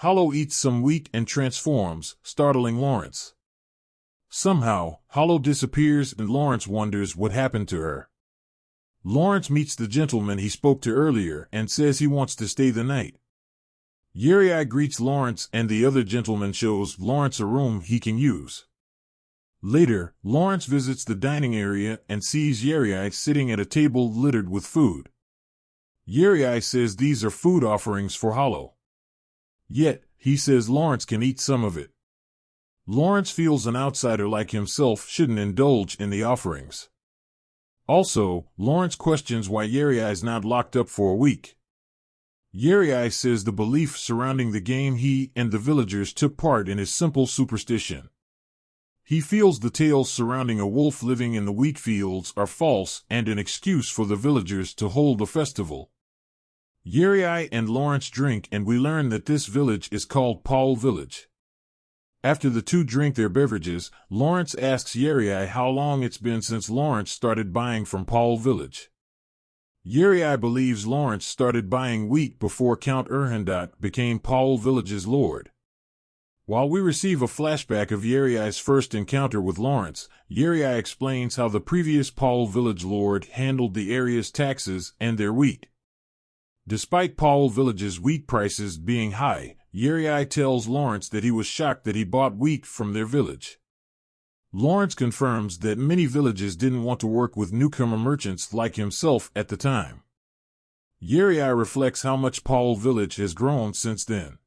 Hollow eats some wheat and transforms, startling Lawrence. Somehow, Hollow disappears and Lawrence wonders what happened to her. Lawrence meets the gentleman he spoke to earlier and says he wants to stay the night. Yeri greets Lawrence and the other gentleman shows Lawrence a room he can use. Later, Lawrence visits the dining area and sees Yeri sitting at a table littered with food. Yeri says these are food offerings for Hollow. Yet, he says Lawrence can eat some of it. Lawrence feels an outsider like himself shouldn't indulge in the offerings. Also, Lawrence questions why Yeri is not locked up for a week. Yeri says the belief surrounding the game he and the villagers took part in is simple superstition. He feels the tales surrounding a wolf living in the wheat fields are false and an excuse for the villagers to hold a festival. Yeri and Lawrence drink and we learn that this village is called Paul Village. After the two drink their beverages, Lawrence asks Yeri how long it's been since Lawrence started buying from Paul Village. Yeri believes Lawrence started buying wheat before Count Erhendat became Paul Village's lord. While we receive a flashback of Yeri's first encounter with Lawrence, Yeri explains how the previous Paul Village lord handled the area's taxes and their wheat. Despite Paul Village's wheat prices being high, Yeri tells Lawrence that he was shocked that he bought wheat from their village. Lawrence confirms that many villages didn't want to work with newcomer merchants like himself at the time. Yeri reflects how much Paul Village has grown since then.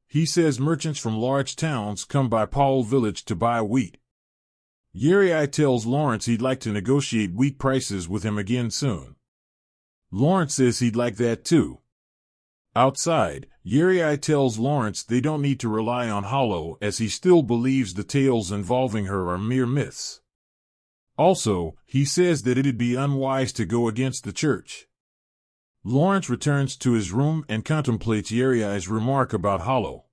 He says merchants from large towns come by Paul Village to buy wheat. Yeri tells Lawrence he'd like to negotiate wheat prices with him again soon. Lawrence says he'd like that too. Outside, Yeri tells Lawrence they don't need to rely on Hollow as he still believes the tales involving her are mere myths. Also, he says that it'd be unwise to go against the church. Lawrence returns to his room and contemplates Yeri's remark about Hollow.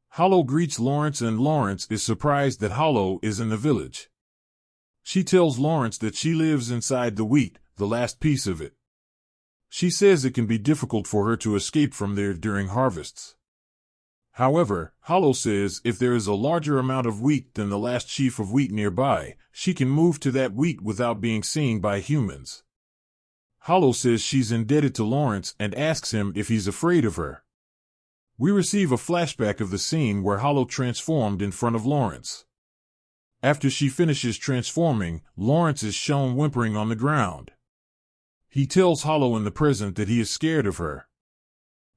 Hollow greets Lawrence and Lawrence is surprised that Hollow is in the village. She tells Lawrence that she lives inside the wheat, the last piece of it. She says it can be difficult for her to escape from there during harvests. However, Hollow says if there is a larger amount of wheat than the last sheaf of wheat nearby, she can move to that wheat without being seen by humans. Hollow says she's indebted to Lawrence and asks him if he's afraid of her. We receive a flashback of the scene where Hollow transformed in front of Lawrence. After she finishes transforming, Lawrence is shown whimpering on the ground. He tells Hollow in the present that he is scared of her.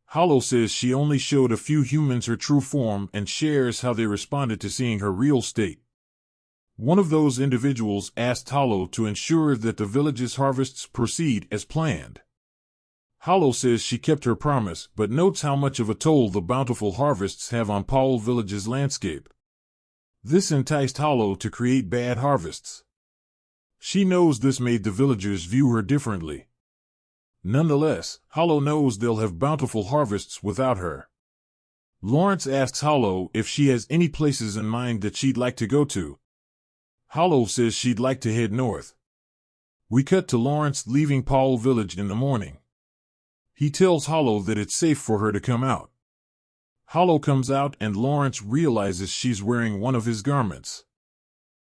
Hollow says she only showed a few humans her true form and shares how they responded to seeing her real state. One of those individuals asked Hollow to ensure that the village's harvests proceed as planned. Hollow says she kept her promise but notes how much of a toll the bountiful harvests have on Paul Village's landscape. This enticed Hollow to create bad harvests. She knows this made the villagers view her differently. Nonetheless, Hollow knows they'll have bountiful harvests without her. Lawrence asks Hollow if she has any places in mind that she'd like to go to. Hollow says she'd like to head north. We cut to Lawrence leaving Paul Village in the morning. He tells Hollow that it's safe for her to come out. Hollow comes out and Lawrence realizes she's wearing one of his garments.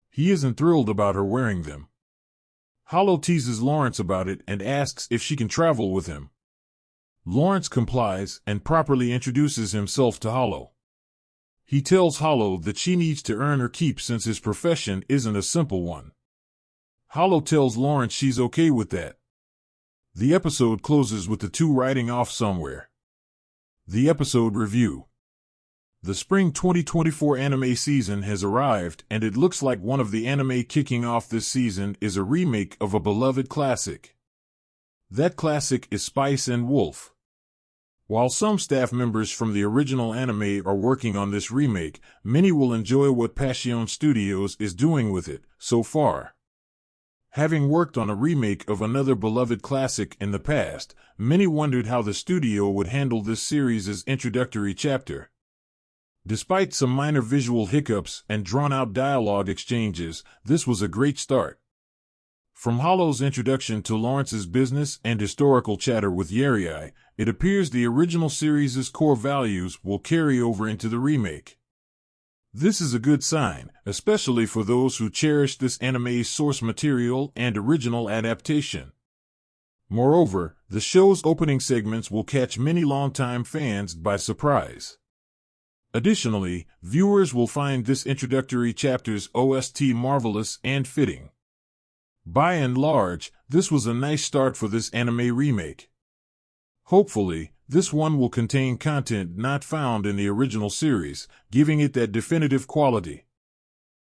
He isn't thrilled about her wearing them. Hollow teases Lawrence about it and asks if she can travel with him. Lawrence complies and properly introduces himself to Hollow. He tells Hollow that she needs to earn her keep since his profession isn't a simple one. Hollow tells Lawrence she's okay with that. The episode closes with the two riding off somewhere. The episode review. The spring 2024 anime season has arrived, and it looks like one of the anime kicking off this season is a remake of a beloved classic. That classic is Spice and Wolf. While some staff members from the original anime are working on this remake, many will enjoy what Passion Studios is doing with it, so far. Having worked on a remake of another beloved classic in the past, many wondered how the studio would handle this series' introductory chapter. Despite some minor visual hiccups and drawn-out dialogue exchanges, this was a great start. From Hollow's introduction to Lawrence's business and historical chatter with Yeri, it appears the original series' core values will carry over into the remake. This is a good sign, especially for those who cherish this anime's source material and original adaptation. Moreover, the show's opening segments will catch many longtime fans by surprise. Additionally, viewers will find this introductory chapter's OST marvelous and fitting. By and large, this was a nice start for this anime remake. Hopefully, this one will contain content not found in the original series, giving it that definitive quality.